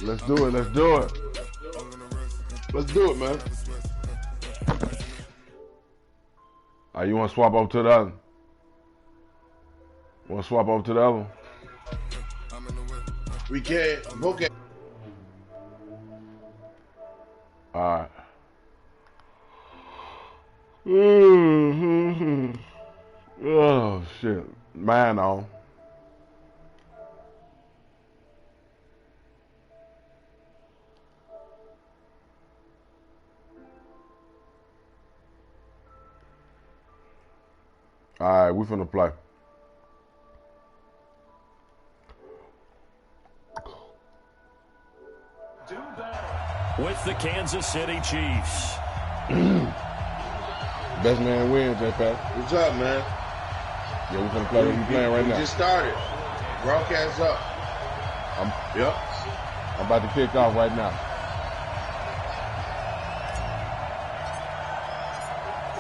Let's do it. Let's do it. Let's do it, man. You want to swap over to the other? Want to swap over to the other one? We can't. Okay. All right. Oh, shit. Mine on. All right, we finna play. With the Kansas City Chiefs. Best man wins, J-Pat. What's up, man? Yeah, we finna play what we playing right now. We just started. Broadcast up. Yep. I'm about to kick off right now.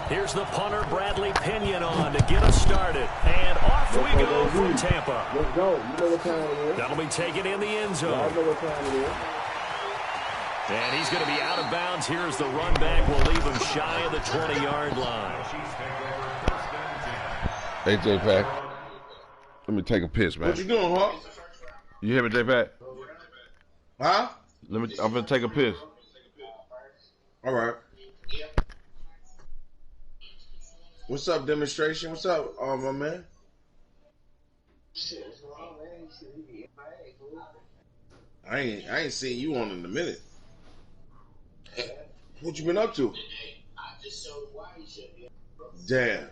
Here's the punter, Bradley Pinion, on to get us started. And off we go from Tampa. Let's go. You know what time it is. That'll be taken in the end zone. I know what time it is. And he's going to be out of bounds. Here's the run back. We'll leave him shy of the 20-yard line. Hey, J-Pat. Let me take a piss, man. What you doing, Hawk? You hear me, J-Pat? Huh? I'm gonna take a piss. All right. What's up, demonstration? What's up, my man? I ain't seen you on in a minute. What you been up to? Damn.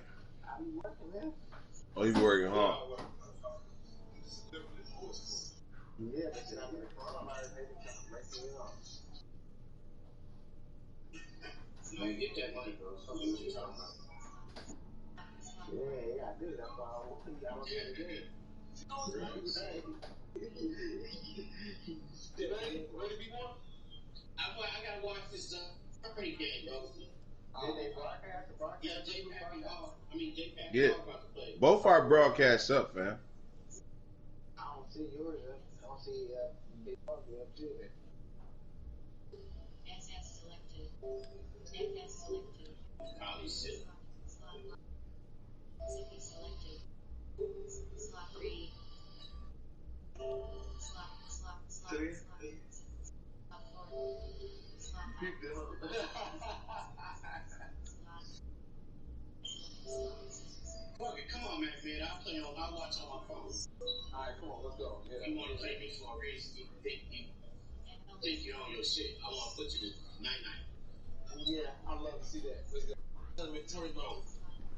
Oh, you be working hard. I gotta watch this game, bro. Yeah, both our broadcasts up, fam. I don't see yours. I don't see BigHog up too. SS selected. SS selected. Collie sit. City selected. Slot read. Slot. Slot 4. Slot 5. Come on, man. I'll watch on my phone. Alright, come on, let's go. Yeah. You want to play me for a reason. You think you're on your shit. I want to put you to night-night. Yeah, I'd love to see that. Let's go. Tell me, bro.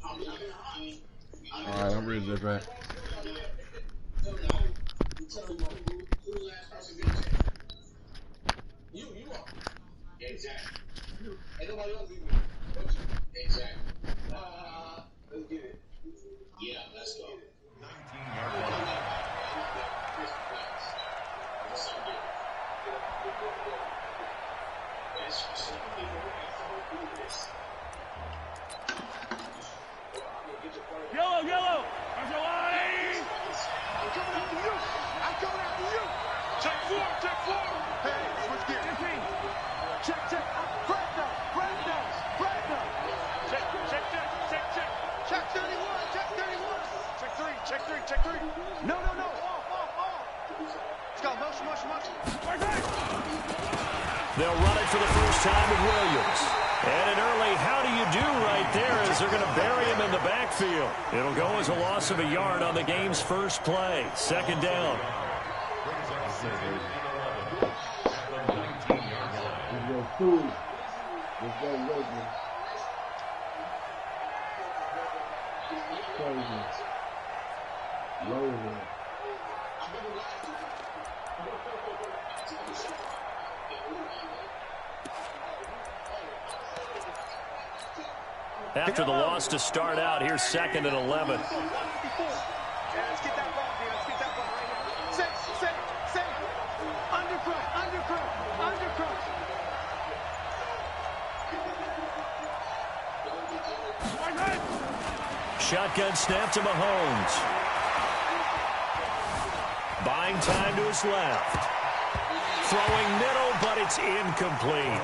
Alright, I'm ready, J-Pat. Who the last person been there? You are. Exactly. Ain't nobody else even. Exactly. Let's get it. Yeah, let's go. 19-yard Yellow! There's a line! I'm coming after you! Check four! Hey, switch gear. Check. Break down! Check 31! Check 3! No! Off! Let's go, motion. They'll run it for the first time with Williams. And an early how do you do right there as they're going to bury him in the backfield. It'll go as a loss of a yard on the game's first play. Second down. After the loss to start out, here's 2nd and 11. Let's get that ball, man. Let's get that ball right here. Safe. Undercrush. shotgun snap to Mahomes. Buying time to his left. Throwing middle, but it's incomplete.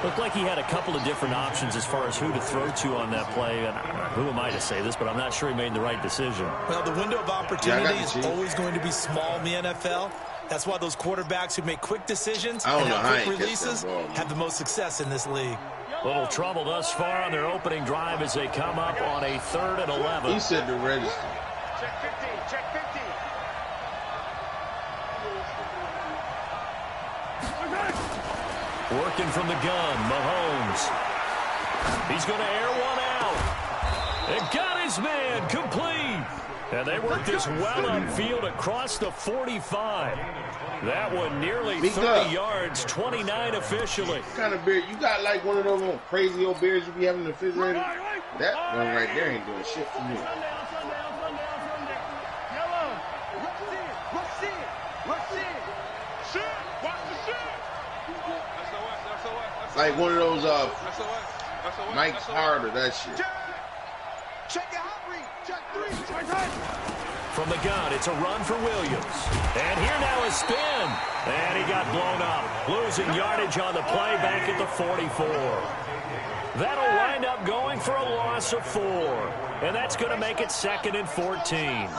Looked like he had a couple of different options as far as who to throw to on that play. And who am I to say this, but I'm not sure he made the right decision. Well, the window of opportunity is always going to be small in the NFL. That's why those quarterbacks who make quick decisions and have quick releases have the most success in this league. Little trouble thus far on their opening drive as they come up on a 3rd and 11. He said the register. Check 15, check 15. Working from the gun, Mahomes. He's going to air one out. It got his man complete. And they worked this well upfield across the 45. That one nearly 30 yards, 29 officially. What kind of beard? You got like one of those little crazy old beards you be having in the refrigerator? That one right there ain't doing shit for me. Like one of those Mike Harder, that shit. Check it out, read. Check 3. From the gun, it's a run for Williams. And here now a spin. And he got blown up. Losing yardage on the play back at the 44. That'll wind up going for a loss of 4. And that's going to make it 2nd and 14.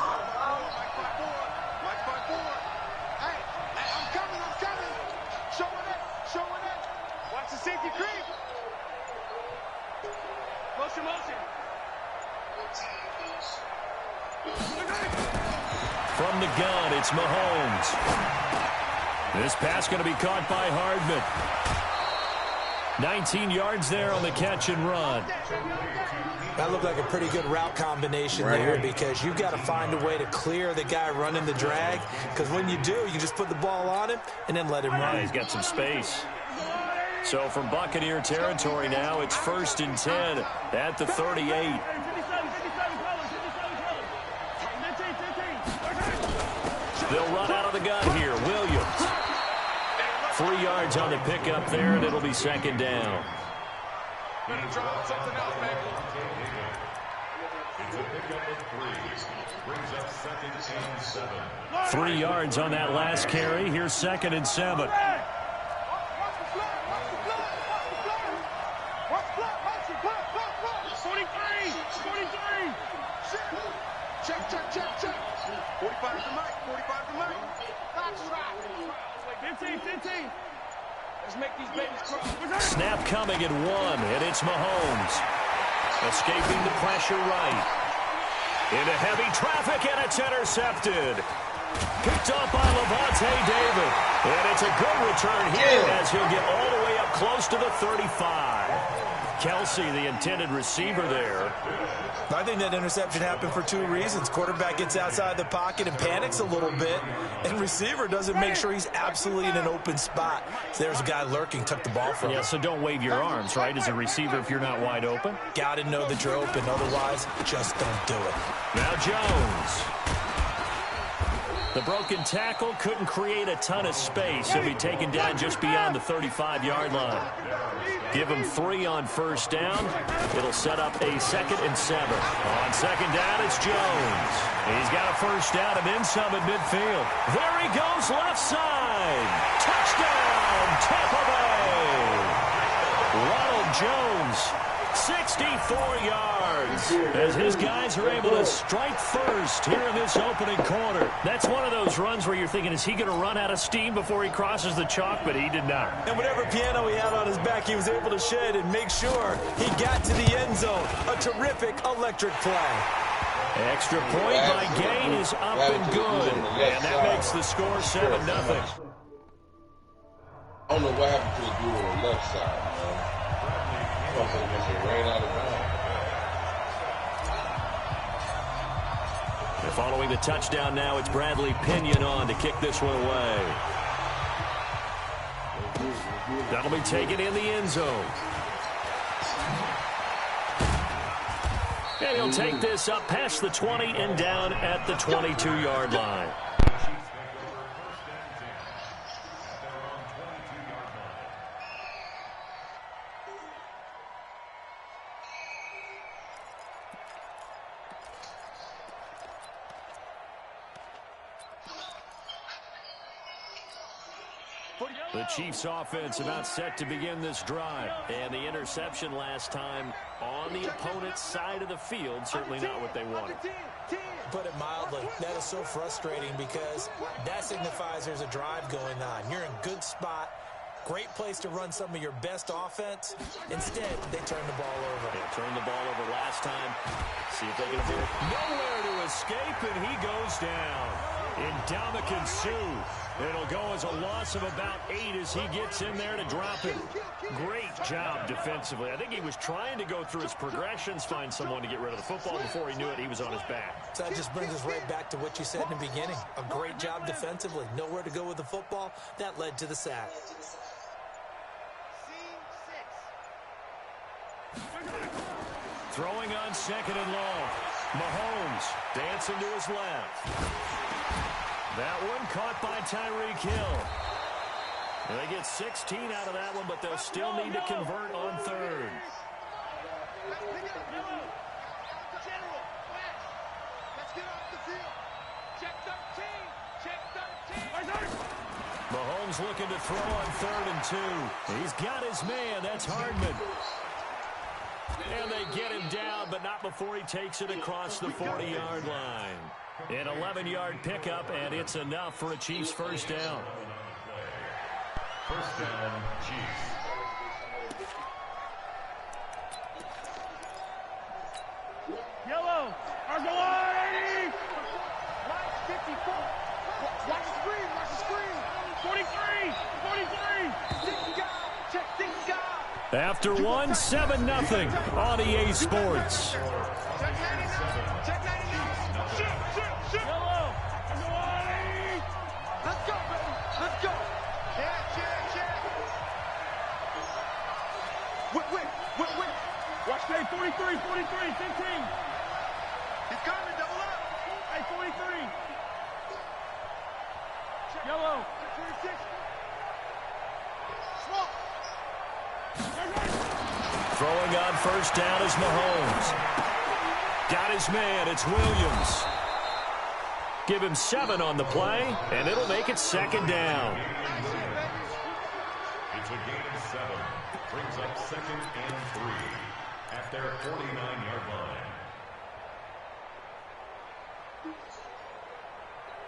From the gun, it's Mahomes. This pass going to be caught by Hardman. 19 yards there on the catch and run. That looked like a pretty good route combination there because you've got to find a way to clear the guy running the drag, because when you do, you just put the ball on him and then let him run. He's got some space. So from Buccaneer territory now, it's 1st and 10 at the 38. They'll run out of the gun here. Williams. 3 yards on the pickup there, and it'll be 2nd down. 3 yards on that last carry. Here's 2nd and 7. Check. 45 to Mike. 45 to Mike. That's right. 15. Let's make these babies cry. Snap coming at 1, and it's Mahomes. Escaping the pressure right. Into heavy traffic, and it's intercepted. Picked up by Levante David. And it's a good return here as he'll get all the way up close to the 35. Kelsey, the intended receiver there. I think that interception happened for 2 reasons. Quarterback gets outside the pocket and panics a little bit, and receiver doesn't make sure he's absolutely in an open spot. So there's a guy lurking, took the ball from him. Yeah, so don't wave your arms, right, as a receiver if you're not wide open. Got to know that you're open. Otherwise, just don't do it. Now Jones. The broken tackle couldn't create a ton of space. He'll be taken down just beyond the 35-yard line. Give him 3 on 1st down. It'll set up a 2nd and 7. On 2nd down, it's Jones. He's got a 1st down and then some at midfield. There he goes, left side. Touchdown, Tampa Bay. Ronald Jones, 64 yards. As his guys are able to strike first here in this opening quarter. That's one of those runs where you're thinking, is he going to run out of steam before he crosses the chalk? But he did not. And whatever piano he had on his back, he was able to shed and make sure he got to the end zone. A terrific electric play. Extra point by Gain is up and good. And that makes the score 7-0. I don't know what happened to the dude on the left side, man. It ran out of bounds. Following the touchdown now, it's Bradley Pinion on to kick this one away. That'll be taken in the end zone. And he'll take this up past the 20 and down at the 22-yard line. The Chiefs offense about set to begin this drive. And the interception last time on the opponent's side of the field, certainly not what they wanted. Put it mildly, that is so frustrating because that signifies there's a drive going on. You're in a good spot, great place to run some of your best offense. Instead, they turn the ball over. They turned the ball over last time. See if they can do it. Nowhere to escape, and he goes down. Ndamukong Suh. It'll go as a loss of about 8 as he gets in there to drop it. Great job defensively. I think he was trying to go through his progressions, find someone to get rid of the football. Before he knew it, he was on his back. So that just brings us right back to what you said in the beginning. A great job defensively. Nowhere to go with the football. That led to the sack. Throwing on 2nd and long. Mahomes dancing to his left. That one caught by Tyreek Hill. And they get 16 out of that one, but they'll still need to convert on 3rd. Mahomes looking to throw on 3rd and 2. He's got his man. That's Hardman. And they get him down, but not before he takes it across the 40-yard line. An 11-yard pickup, and it's enough for a Chiefs first down. First down, Chiefs. Yellow. Argolay. Right, 54. Watch the screen. Watch the screen. 43. 43. Check this guy. After 1, 7-0 on EA Sports. Check 99. Check 99. Shoot. Yellow. Argolay. Let's go, baby. Let's go. Check. Wait. Watch play 43, 15. He's coming, double up. Hey, 43. Yellow. 26. Smoke. Throwing on first down is Mahomes. Got his man. It's Williams. Give him 7 on the play, and it'll make it 2nd down. It's a gain of 7. Brings up 2nd and 3 at their 49-yard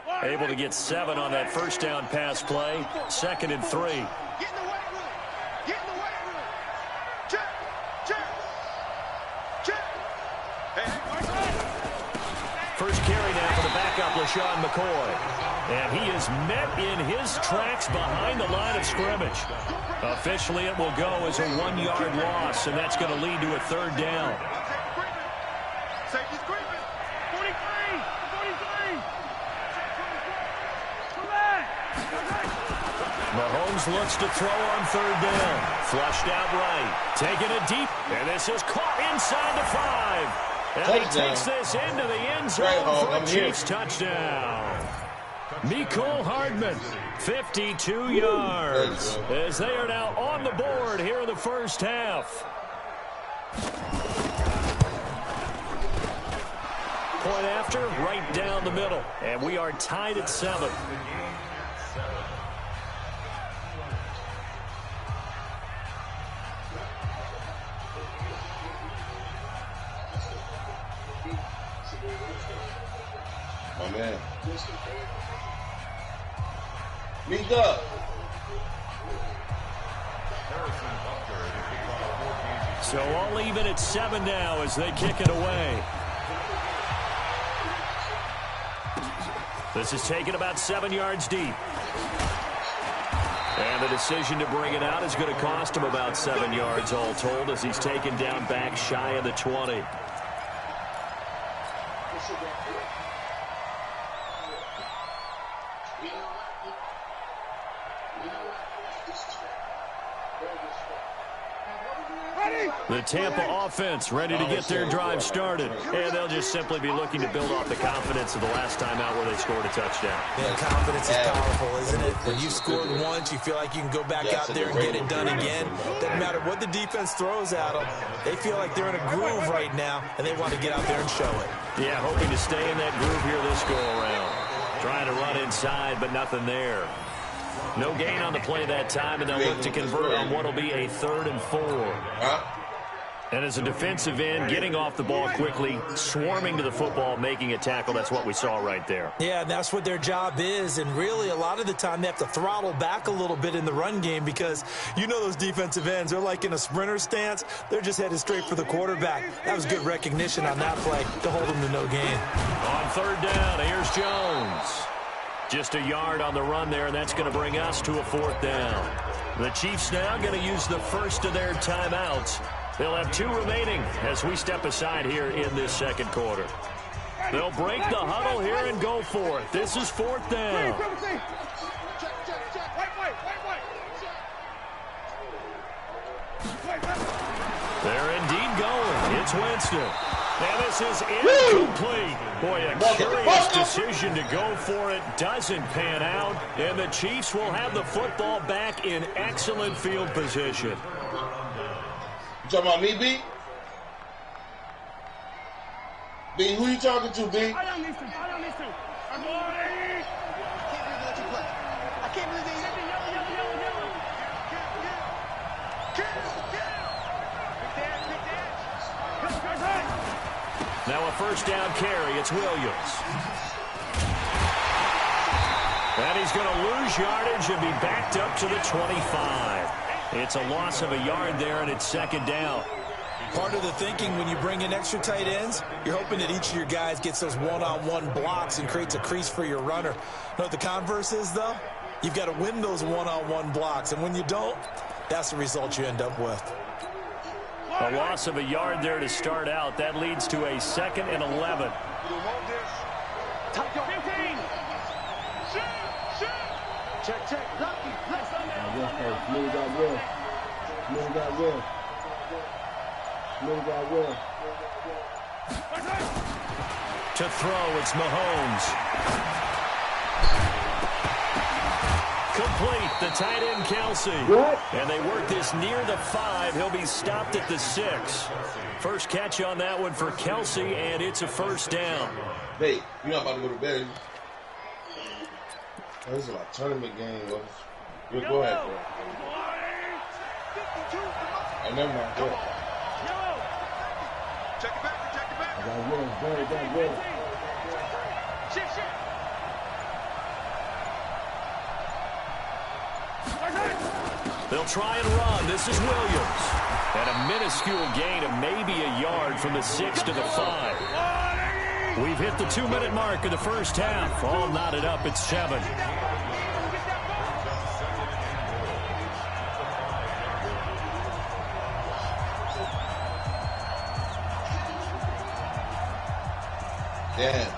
line. Able to get 7 on that first down pass play. 2nd and 3. Get in the weight room. Check. First carry now for the backup, LaShawn McCoy. And he is met in his tracks behind the line of scrimmage. Officially, it will go as a 1-yard loss, and that's going to lead to a 3rd down. Safety's creeping. 43. Come back. Mahomes looks to throw on 3rd down. Flushed out right. Taking it deep, and this is caught inside the 5. And he takes this into the end zone for a Chiefs touchdown. Mecole Hardman, 52 yards, as they are now on the board here in the first half. Point after, right down the middle, and we are tied at 7. My man. Meet up. So all even at 7 now as they kick it away. This is taken about 7 yards deep. And the decision to bring it out is going to cost him about 7 yards all told as he's taken down back shy of the 20. The Tampa offense ready to get their drive started. And they'll just simply be looking to build off the confidence of the last time out where they scored a touchdown. Yeah, confidence is powerful, isn't it? When you scored once, you feel like you can go back out there and get it done again. Doesn't matter what the defense throws at them. They feel like they're in a groove right now, and they want to get out there and show it. Yeah, hoping to stay in that groove here this go-around. Trying to run inside, but nothing there. No gain on the play that time, and they'll look to convert on what will be a 3rd and 4. And as a defensive end, getting off the ball quickly, swarming to the football, making a tackle, that's what we saw right there. Yeah, and that's what their job is. And really, a lot of the time, they have to throttle back a little bit in the run game because you know those defensive ends, they're like in a sprinter stance. They're just headed straight for the quarterback. That was good recognition on that play to hold them to no gain. On 3rd down, here's Jones. Just a yard on the run there, and that's going to bring us to a 4th down. The Chiefs now going to use the first of their timeouts. They'll have 2 remaining as we step aside here in this 2nd quarter. They'll break the huddle here and go for it. This is 4th down. They're indeed going. It's Winston. And this is incomplete. Boy, a curious decision to go for it. Doesn't pan out. And the Chiefs will have the football back in excellent field position. You talking about me, B? B, who you talking to, B? I don't listen. I'm going. I can't believe they yellow. Now a 1st down carry. It's Williams. And he's going to lose yardage and be backed up to the 25. It's a loss of a yard there, and it's 2nd down. Part of the thinking when you bring in extra tight ends, you're hoping that each of your guys gets those one-on-one blocks and creates a crease for your runner. You know what the converse is, though? You've got to win those one-on-one blocks, and when you don't, that's the result you end up with. A loss of a yard there to start out. That leads to a 2nd and 11. Check. Lucky. To throw, it's Mahomes. Complete, the tight end, Kelsey. And they work this near the 5. He'll be stopped at the 6. First catch on that one for Kelsey, and it's a 1st down. Hey, you're not about to go to bed. Oh, this is like a tournament game. You go ahead, bro. I never mind. Go ahead. Check it back. I got Will. Shit. They'll try and run. This is Williams. And a minuscule gain of maybe a yard from the 6 to the 5. We've hit the 2-minute mark of the 1st half. All knotted up at 7. Damn.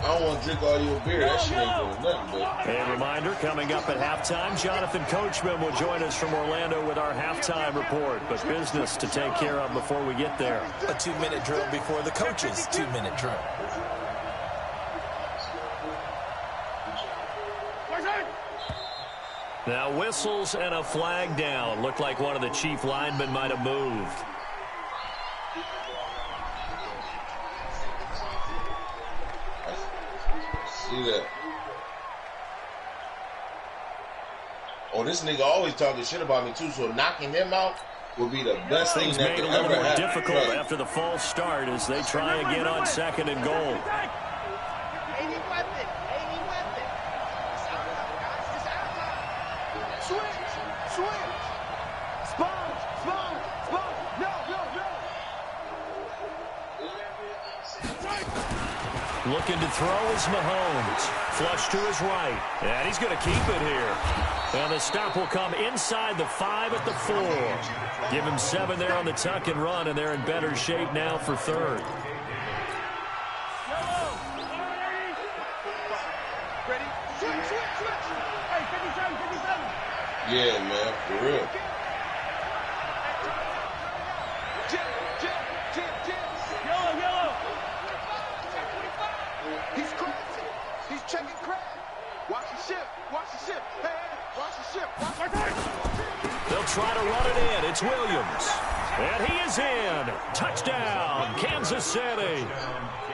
I don't want to drink all your beer. That shit ain't doing nothing, but. A reminder, coming up at halftime, Jonathan Coachman will join us from Orlando with our halftime report. But business to take care of before we get there. A 2-minute drill before the coach's 2-minute drill. Now whistles and a flag down. Looked like one of the Chief linemen might have moved. See that? Oh, this nigga always talking shit about me too, so knocking him out will be the best thing that could could ever ever happen. Difficult after the false start as they try again on 2nd and goal. Looking to throw is Mahomes. Flush to his right. And he's going to keep it here. And the stop will come inside the 5 at the 4. Give him 7 there on the tuck and run, and they're in better shape now for 3rd. Ready? Switch. Hey, 57. Yeah, man, for real. Yellow. He's crazy. He's checking crack. Watch the ship. Hey, watch the ship. They'll try to run it in. It's Williams. And he is in. Touchdown, Kansas City.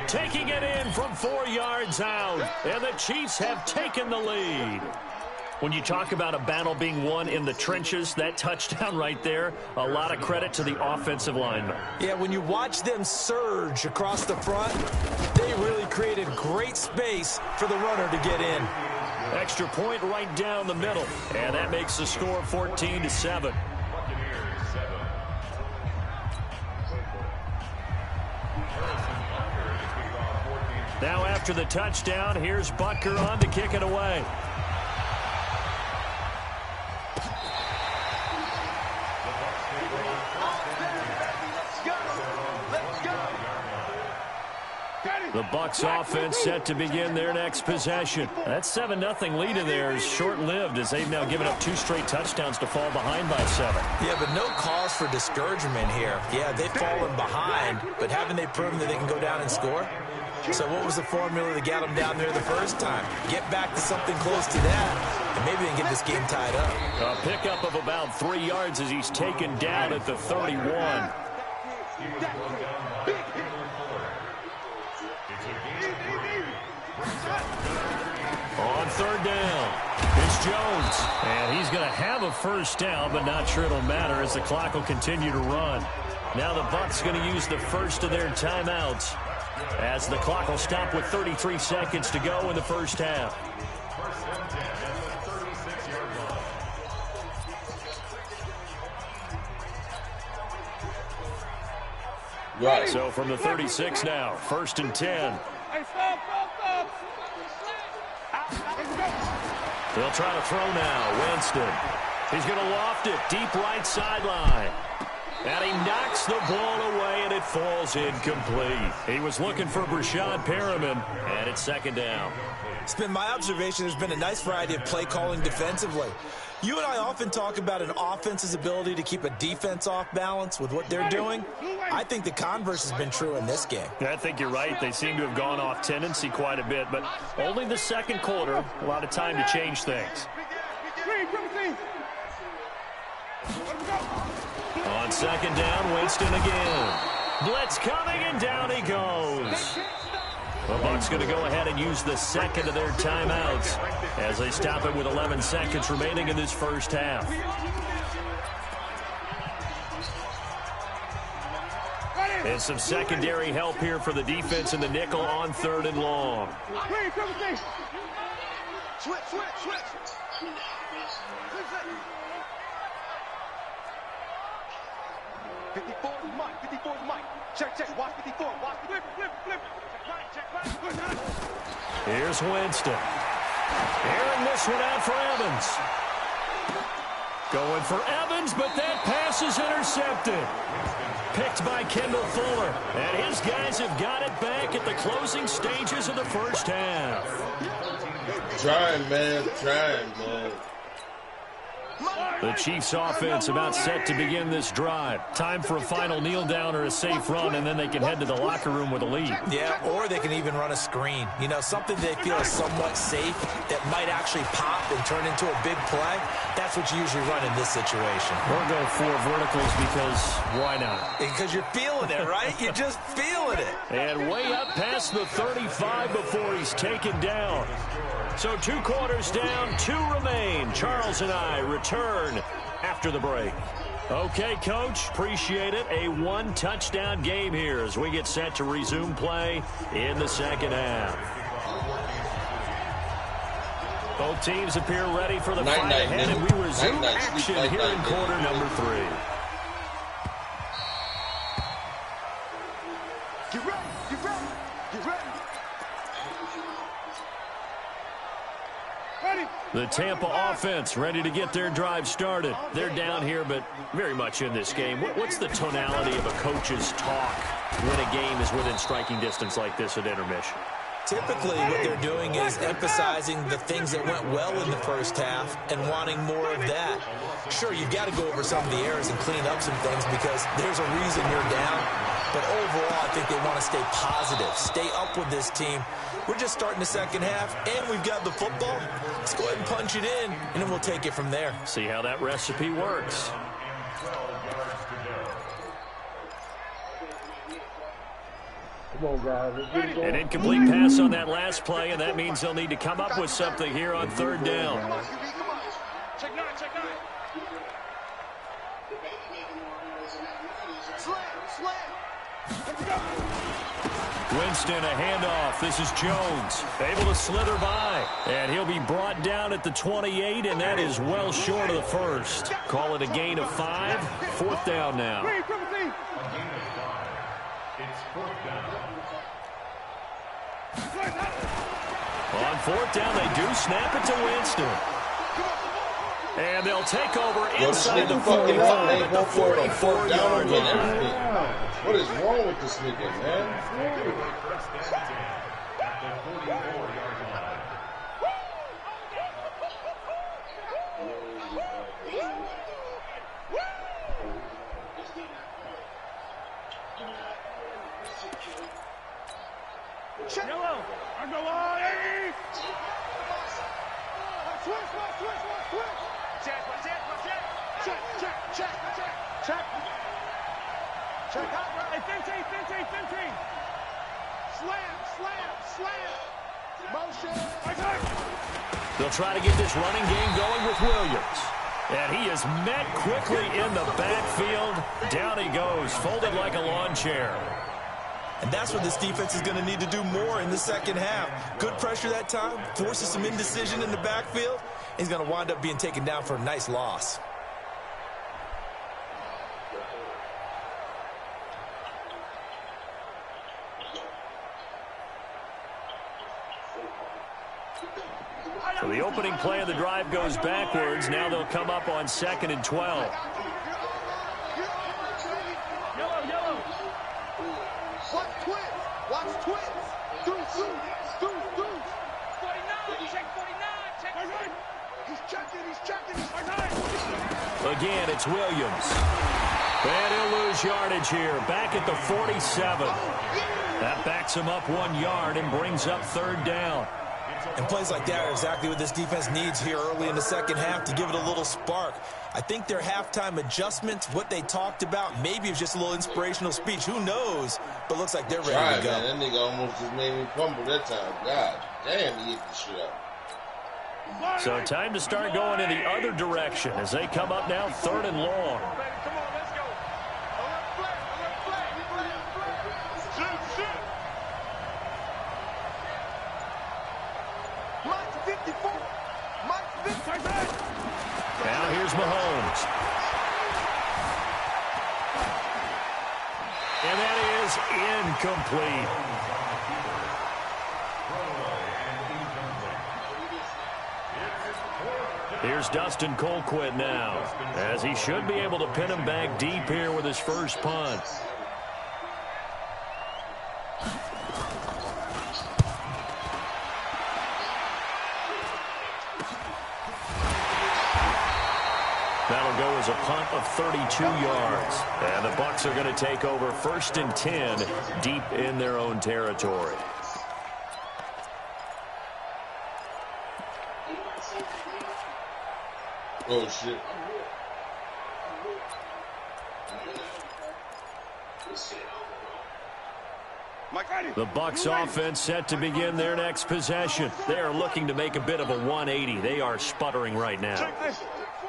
Taking it in from 4 yards out. And the Chiefs have taken the lead. When you talk about a battle being won in the trenches, that touchdown right there, a lot of credit to the offensive linemen. Yeah, when you watch them surge across the front, they really created great space for the runner to get in. Extra point right down the middle. And that makes the score 14-7. Now after the touchdown, here's Butker on to kick it away. The Bucs offense set to begin their next possession. That 7-0 lead in there is short-lived as they've now given up 2 straight touchdowns to fall behind by 7. Yeah, but no cause for discouragement here. Yeah, they've fallen behind, but haven't they proven that they can go down and score? So what was the formula that got them down there the first time? Get back to something close to that, and maybe they can get this game tied up. A pickup of about 3 yards as he's taken down at the 31. On third down, it's Jones. And he's going to have a first down, but not sure it'll matter as the clock will continue to run. Now the Bucs going to use the first of their timeouts as the clock will stop with 33 seconds to go in the first half. Right. So from the 36 now, 1st and 10. They'll try to throw now. Winston. He's going to loft it deep right sideline. And he knocks the ball away, and it falls incomplete. He was looking for Brashad Perriman, and it's 2nd down. It's been my observation there's been a nice variety of play calling defensively. You and I often talk about an offense's ability to keep a defense off balance with what they're doing. I think the converse has been true in this game. I think you're right. They seem to have gone off tendency quite a bit, but only the second quarter, a lot of time to change things. On 2nd down, Winston again. Blitz coming, and down he goes. The Bucs going to go ahead and use the second of their timeouts as they stop it with 11 seconds remaining in this first half. And some secondary help here for the defense in the nickel on 3rd and long. Switch. 54 is Mike. Check. Watch 54. Watch flip. Check right. Here's Winston. Airing this one out for Evans. Going for Evans, but that pass is intercepted. Picked by Kendall Fuller. And his guys have got it back at the closing stages of the first half. Trying, man. The Chiefs offense about set to begin this drive. Time for a final kneel down or a safe run, and then they can head to the locker room with a lead. Yeah, or they can even run a screen. You know, something they feel is somewhat safe that might actually pop and turn into a big play. That's what you usually run in this situation. Or go 4 verticals because why not? Because you're feeling it, right? You're just feeling it. And way up past the 35 before he's taken down. So 2 quarters down, 2 remain. Charles and I return after the break. Okay, Coach, appreciate it. A 1-touchdown game here as we get set to resume play in the second half. Both teams appear ready for the fight ahead, and we resume action here in quarter number 3. Get ready. The Tampa offense ready to get their drive started. They're down here, but very much in this game. What's the tonality of a coach's talk when a game is within striking distance like this at intermission? Typically, what they're doing is emphasizing the things that went well in the first half and wanting more of that. Sure, you've got to go over some of the errors and clean up some things because there's a reason you're down. But overall, I think they want to stay positive, stay up with this team. We're just starting the second half, and we've got the football. Let's go ahead and punch it in, and then we'll take it from there. See how that recipe works. Come on, guys. Let's get it going. An incomplete pass on that last play, and that means they'll need to come up with something here on third down. Come on, QB, come on. Check 9, check 9. Slam. Let's go. Winston, a handoff. This is Jones, able to slither by. And he'll be brought down at the 28, and that is well short of the first. Call it a gain of 5. Fourth down now. A gain of 5. It's fourth down. On fourth down, they do snap it to Winston. And they'll take over inside the 45 at the 44-yard line. What is wrong with this nigga, man? First and 10 at the 44-yard line. Yellow. I go on. Switch. Check. Hey, Fenty. Slam. Motion. They'll try to get this running game going with Williams. And he is met quickly in the backfield. Down he goes, folded like a lawn chair. And that's what this defense is going to need to do more in the second half. Good pressure that time, forces some indecision in the backfield. He's going to wind up being taken down for a nice loss. So the opening play of the drive goes backwards. Now they'll come up on 2nd and 12. Yellow. Watch twins. Deuce. 49. Check 49. He's checking. Again, it's Williams. And he'll lose yardage here. Back at the 47. That backs him up 1 yard and brings up third down. And plays like that are exactly what this defense needs here early in the second half to give it a little spark. I think their halftime adjustments, what they talked about, maybe it was just a little inspirational speech. Who knows? But looks like they're ready to go. Man, that nigga almost just made me fumble that time. God damn, he hit the shit out. So time to start going in the other direction as they come up now 3rd and long. Come on, let's go. Shoot. Mike's 54. Now here's Mahomes. And that is incomplete. Here's Dustin Colquitt now, as he should be able to pin him back deep here with his first punt. That'll go as a punt of 32 yards. And the Bucs are going to take over 1st and 10 deep in their own territory. Oh, shit. The Bucs offense set to begin their next possession. They are looking to make a bit of a 180. They are sputtering right now.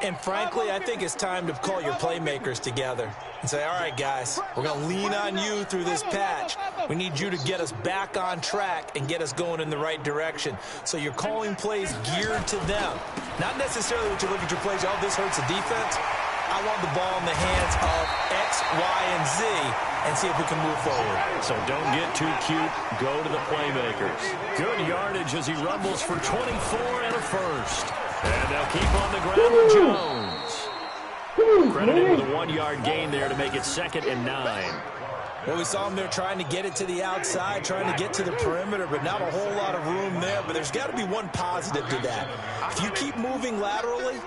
And frankly, I think it's time to call your playmakers together and say, all right, guys, we're going to lean on you through this patch. We need you to get us back on track and get us going in the right direction. So you're calling plays geared to them. Not necessarily that you look at your plays, oh, this hurts the defense. I want the ball in the hands of X, Y, and Z and see if we can move forward. So don't get too cute. Go to the playmakers. Good yardage as he rumbles for 24 and a first. And they'll keep on the ground with Jones. Credited with a 1-yard gain there to make it 2nd and 9. Well, we saw him there trying to get it to the outside, trying to get to the perimeter, but not a whole lot of room there. But there's got to be one positive to that. If you keep moving laterally,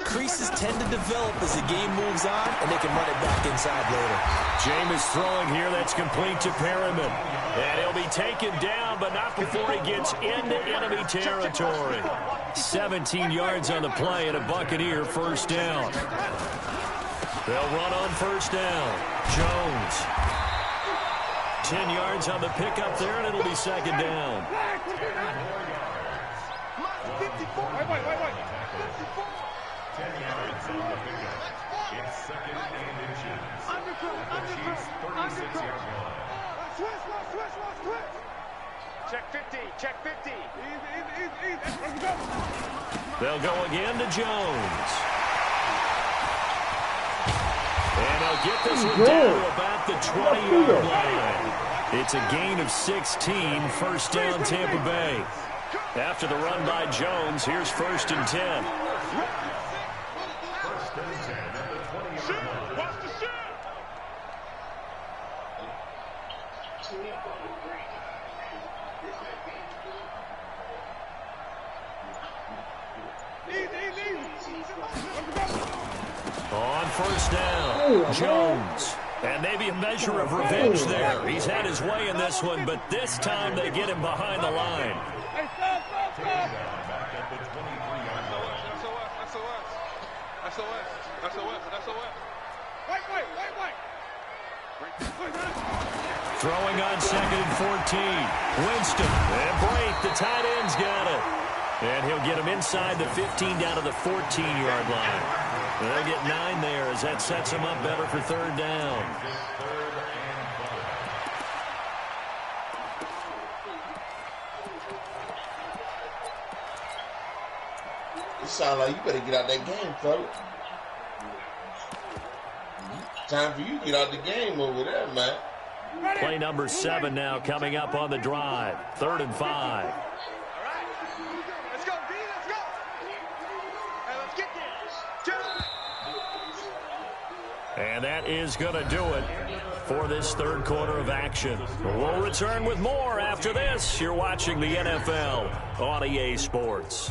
creases tend to develop as the game moves on, and they can run it back inside later. Jameis throwing here. That's complete to Perriman. And he'll be taken down, but not before he gets into enemy territory. 17 yards on the play and a Buccaneer first down. They'll run on first down. Jones. 2 10 yards on the pickup there, and it'll be second down. 54. Wait. 54. 10 yards on the pickup. It's second and inches. The Chiefs' 36-yard line. Switch. Check 50. Easy. Let's go. They'll go again to Jones. And they'll get this one down to about the 20-yard line. It's a gain of 16, first down Tampa Bay. After the run by Jones, here's first and 10. First and 10 at the 20-yard line. Watch the shot. On first down, Jones. And maybe a measure of revenge there. He's had his way in this one, but this time they get him behind the line. Hey, stop. Back at the 23-yard line. SOS. Wait. Throwing on second and 14. Winston. And Brate, the tight end's got it. And he'll get him inside the 15 down to the 14-yard line. They'll get 9 there as that sets him up better for third down. You sound like you better get out that game, fella. Time for you to get out the game over there, man. Play number 7 now coming up on the drive. 3rd and 5. Let's go, B. Let's go. Hey, let's get there. And that is going to do it for this third quarter of action. We'll return with more after this. You're watching the NFL on EA Sports.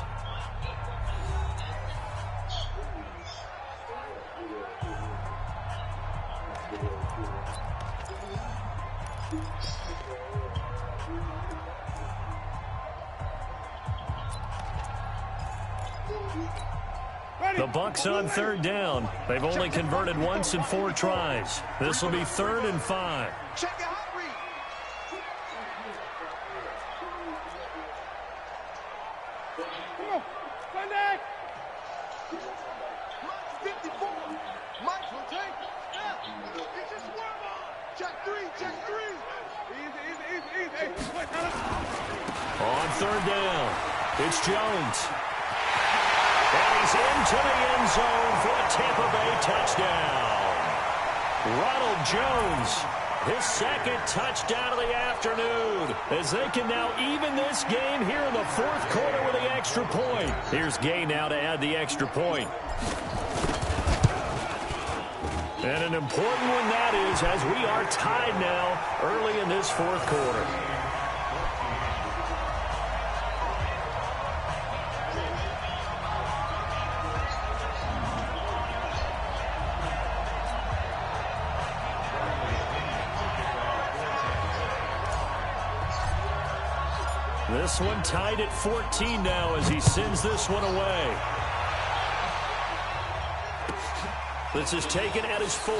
The Bucs on third down. They've only converted once in 4 tries. This will be 3rd and 5. Check it out, Reed. Come on. Sunday. Mike's 54. Mike will take it. It's just one on. Check 3. Easy. Hey, wait, On third down, it's Jones. And he's into the end zone for a Tampa Bay touchdown. Ronald Jones, his second touchdown of the afternoon, as they can now even this game here in the 4th quarter with the extra point. Here's Gay now to add the extra point. And an important one that is, as we are tied now early in this 4th quarter. This one tied at 14 now as he sends this one away. This is taken at his 4.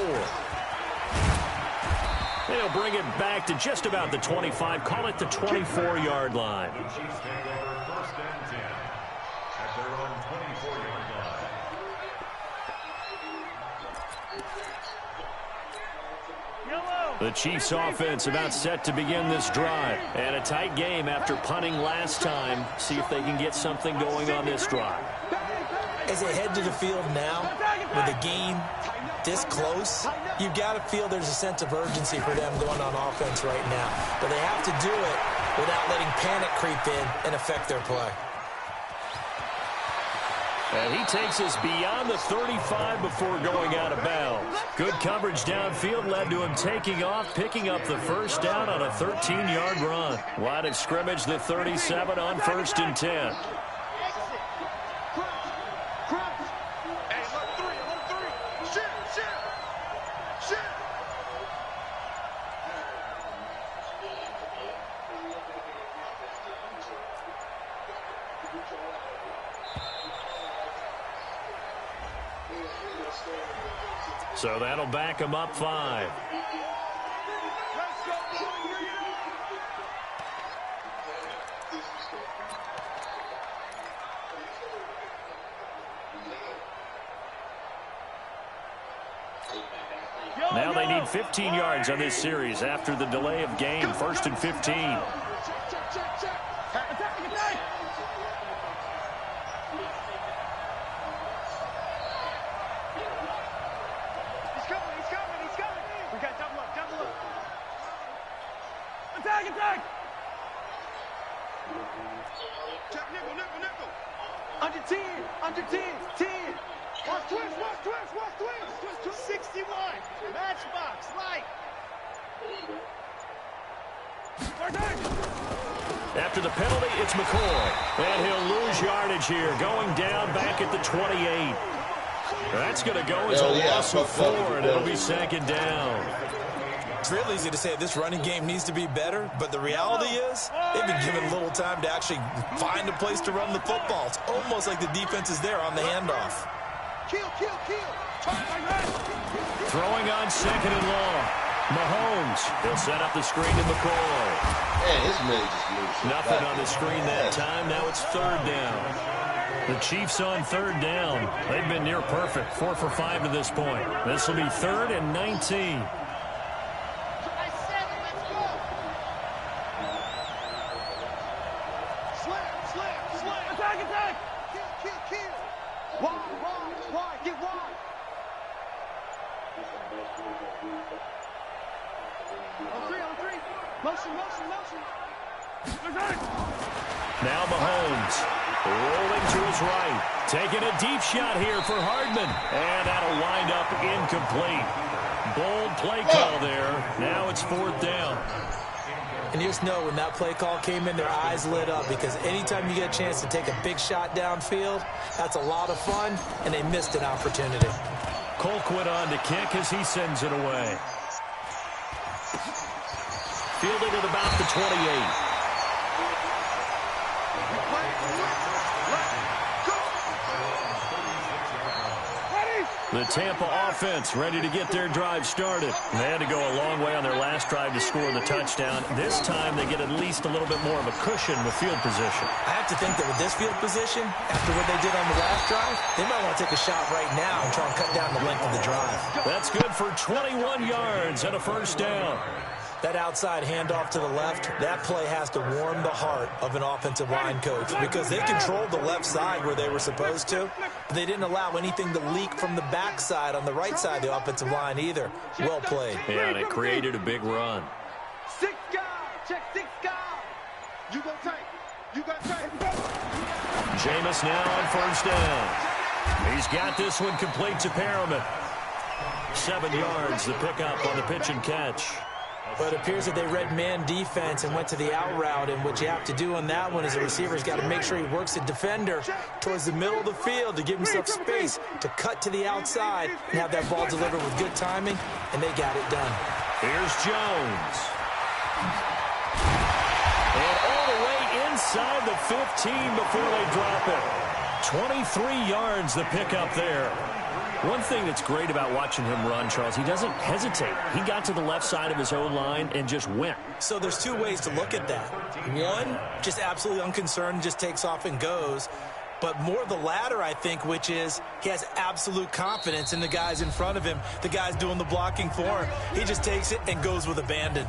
They'll bring it back to just about the 25. Call it the 24-yard line. The Chiefs take over first and 10 at their own 24-yard line. The Chiefs offense about set to begin this drive. And a tight game after punting last time. See if they can get something going on this drive. As they head to the field now, with the game this close, you've got to feel there's a sense of urgency for them going on offense right now. But they have to do it without letting panic creep in and affect their play. And he takes us beyond the 35 before going out of bounds. Good coverage downfield led to him taking off, picking up the first down on a 13-yard run. Line of scrimmage, the 37 on 1st and 10. So that'll back him up 5. Now they need 15 yards on this series after the delay of game. 1st and 15. Attack! Check nickel. Under 10. 10. Watch twist. 61. Matchbox, light. After the penalty, it's McCoy. And he'll lose yardage here, going down back at the 28. That's going to go as a loss of 4, and it'll be 2nd down. It's real easy to say this running game needs to be better, but the reality is they've been given little time to actually find a place to run the football. It's almost like the defense is there on the handoff. Kill. Throwing on 2nd and long. Mahomes. He'll set up the screen to McCoy. Man, this man just moved. Nothing on the screen that time. Now it's 3rd down. The Chiefs on 3rd down. They've been near perfect. 4 for 5 to this point. This will be 3rd and 19. Attack! Kill! Wide, get wide! On three! Motion! Now Mahomes rolling to his right. Taking a deep shot here for Hardman. And that'll wind up incomplete. Bold play call there. Now it's 4th down. And you just know when that play call came in, their eyes lit up, because anytime you get a chance to take a big shot downfield, that's a lot of fun, and they missed an opportunity. Colquitt on to kick as he sends it away. Fielded at about the 28. The Tampa offense ready to get their drive started. They had to go a long way on their last drive to score the touchdown. This time they get at least a little bit more of a cushion with field position. I have to think that with this field position, after what they did on the last drive, they might want to take a shot right now and try and cut down the length of the drive. That's good for 21 yards and a 1st down. That outside handoff to the left, that play has to warm the heart of an offensive line coach, because they controlled the left side where they were supposed to, but they didn't allow anything to leak from the backside on the right side of the offensive line either. Well played. Yeah, and it created a big run. 6 guys, check 6 guys. You got tight. Jameis now on 1st down. He's got this one complete to Perriman. 7 yards, the pickup on the pitch and catch. But it appears that they read man defense and went to the out route, and what you have to do on that one is the receiver's got to make sure he works the defender towards the middle of the field to give himself space to cut to the outside and have that ball delivered with good timing, and they got it done. Here's Jones. And all the way inside the 15 before they drop it. 23 yards the pickup there. One thing that's great about watching him run, Charles, he doesn't hesitate. He got to the left side of his own line and just went. So there's 2 ways to look at that. One, just absolutely unconcerned, just takes off and goes. But more the latter, I think, which is he has absolute confidence in the guys in front of him, the guys doing the blocking for him. He just takes it and goes with abandon.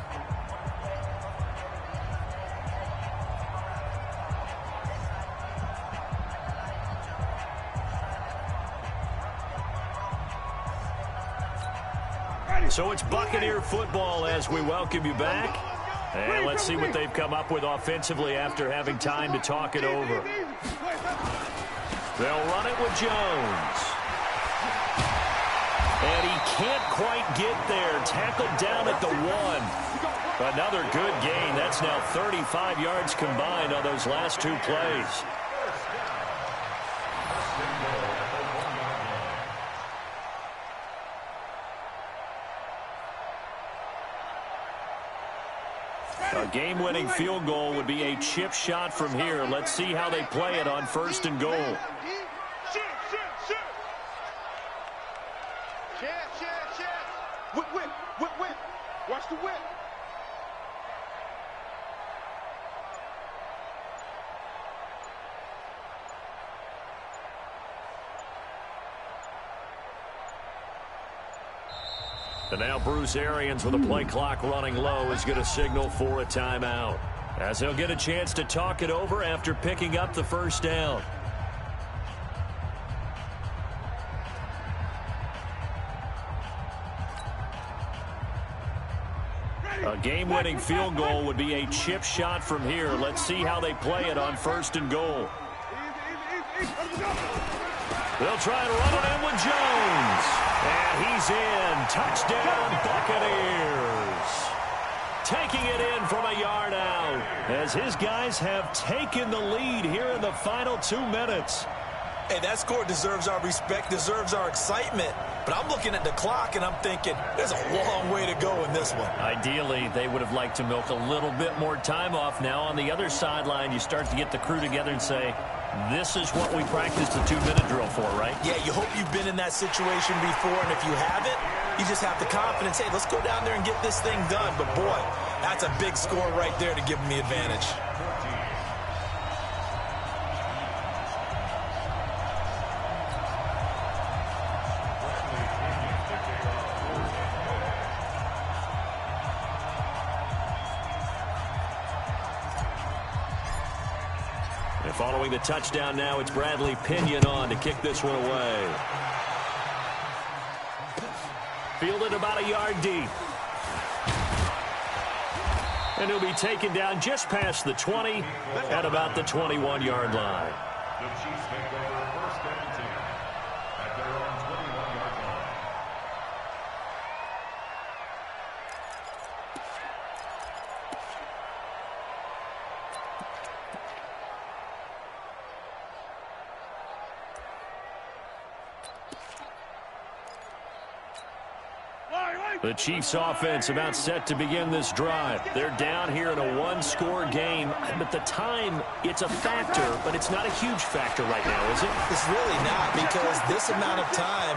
So it's Buccaneer football as we welcome you back. And let's see what they've come up with offensively after having time to talk it over. They'll run it with Jones. And he can't quite get there. Tackled down at the 1. Another good gain. That's now 35 yards combined on those last 2 plays. A game-winning field goal would be a chip shot from here. Let's see how they play it on 1st and goal. Whip. Watch the whip. And now Bruce Arians with the play clock running low is going to signal for a timeout, as he'll get a chance to talk it over after picking up the first down. A game-winning field goal would be a chip shot from here. Let's see how they play it on 1st and goal. They'll try and run it in with Jones. And he's in. Touchdown, Buccaneers. Taking it in from a yard out, as his guys have taken the lead here in the final 2 minutes. Hey, that score deserves our respect, deserves our excitement. But I'm looking at the clock, and I'm thinking there's a long way to go in this one. Ideally, they would have liked to milk a little bit more time off. Now, on the other sideline, you start to get the crew together and say, this is what we practiced the 2-minute drill for, right? Yeah, you hope you've been in that situation before, and if you haven't, you just have the confidence, hey, let's go down there and get this thing done. But, boy, that's a big score right there to give them the advantage. Following the touchdown now, it's Bradley Pinion on to kick this one away. Fielded about a yard deep. And he'll be taken down just past the 20 at about the 21-yard line. The Chiefs make over 1st and 10 at their own 21-yard line. The Chiefs offense about set to begin this drive. They're down here in a 1-score game, but the time, it's a factor, but it's not a huge factor right now, is it? It's really not, because this amount of time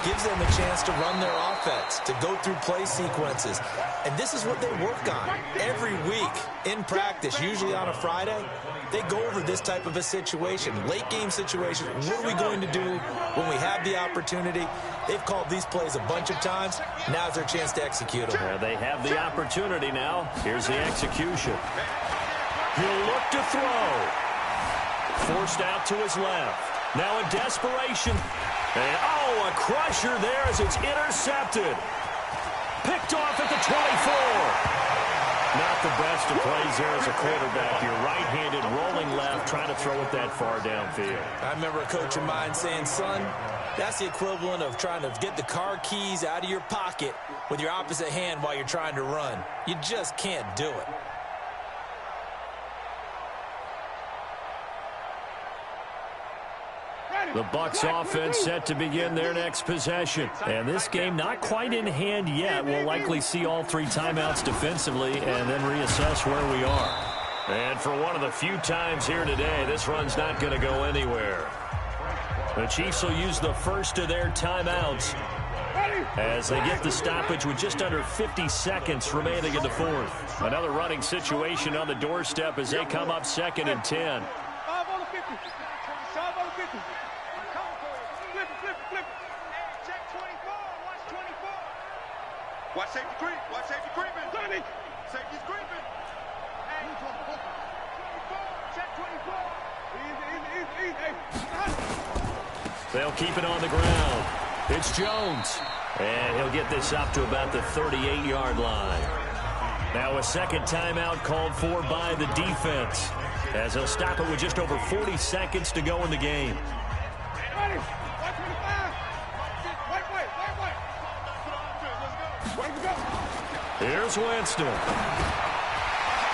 gives them a chance to run their offense, to go through play sequences. And this is what they work on every week in practice, usually on a Friday. They go over this type of a situation, late game situation. What are we going to do when we have the opportunity? They've called these plays a bunch of times. Now's their chance to execute them. Yeah, they have the opportunity now. Here's the execution. He'll look to throw. Forced out to his left. Now in desperation. And, oh, a crusher there as it's intercepted. Picked off at the 24. Not the best of plays there as a quarterback. You're right-handed, rolling left, trying to throw it that far downfield. I remember a coach of mine saying, son, that's the equivalent of trying to get the car keys out of your pocket with your opposite hand while you're trying to run. You just can't do it. The Bucs offense set to begin their next possession. And this game not quite in hand yet. We'll likely see all 3 timeouts defensively and then reassess where we are. And for one of the few times here today, this run's not going to go anywhere. The Chiefs will use the first of their timeouts as they get the stoppage with just under 50 seconds remaining in the 4th. Another running situation on the doorstep as they come up 2nd and 10. 5 on the 50. 5 on the 50. Flip it. Check 24. Watch 24. Watch safety creep. Watch safety creeping. 30. Safety's creeping. Hey, 24. Check 24. Easy. They'll keep it on the ground. It's Jones. And he'll get this up to about the 38-yard line. Now a second timeout called for by the defense, as he'll stop it with just over 40 seconds to go in the game. Ready. 125. Wait. Here's Winston.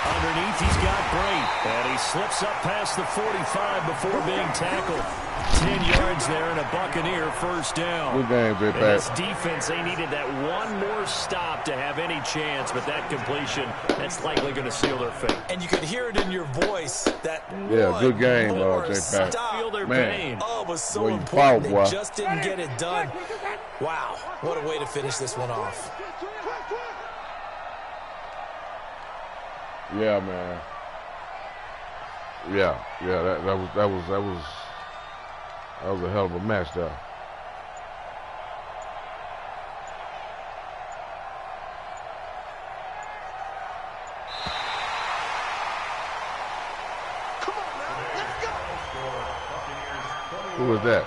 Underneath, he's got Great. And he slips up past the 45 before being tackled. 10 yards there and a Buccaneer first down. Good game, Big Pat. This defense, they needed that one more stop to have any chance, but that completion, that's likely going to seal their fate. And you could hear it in your voice that good game, more stop. Feel their pain. Oh, it was so Boy, you important. fouled, boy. They just didn't get it done. Wow, what a way to finish this one off. Yeah, man. Yeah, that was a hell of a match, though. Who is that?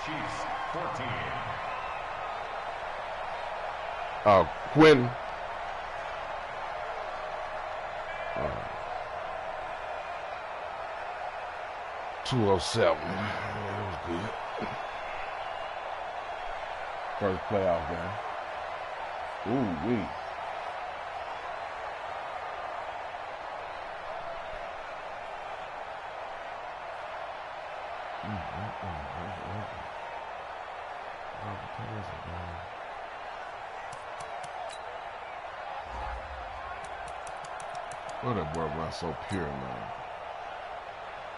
Chiefs 14. Oh, Quentin. 207. That was good. First playoff game. Ooh, wee. Well, that boy runs so pure, man.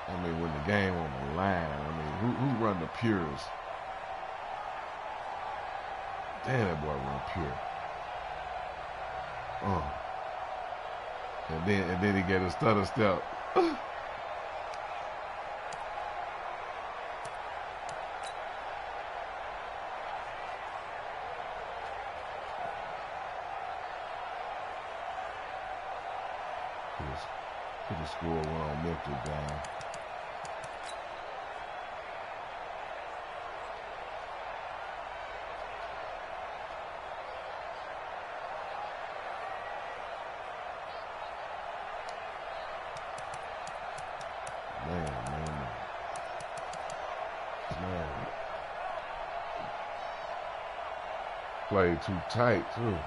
I mean, when the game on the line, I mean, who run the pures? Damn, that boy run pure. And then he get a stutter step. Could have scored one on Memphis down. Man. Played too tight, too.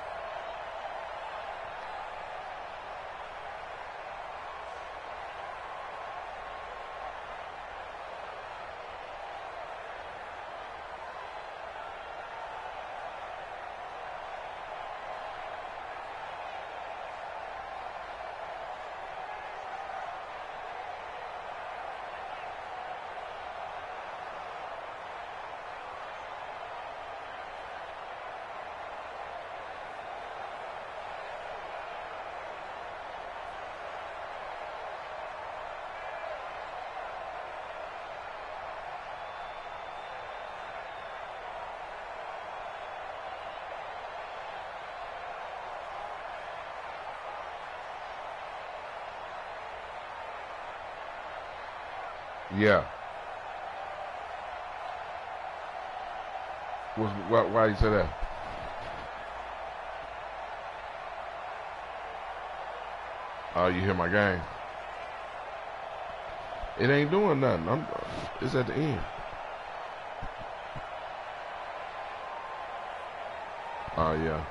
Yeah. Why you say that? Oh, you hear my game? It ain't doing nothing. It's at the end. Oh, yeah.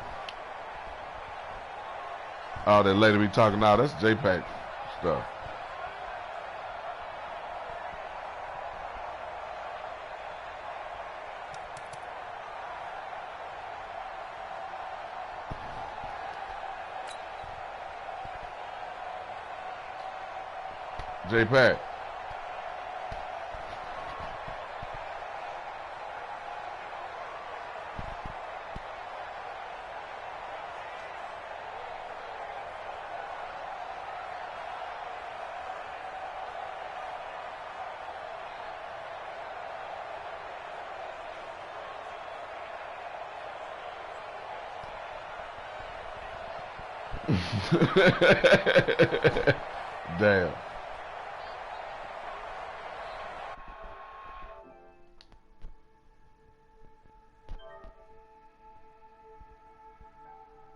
Oh, that lady we talking now, that's JPEG stuff. JPEG. Damn.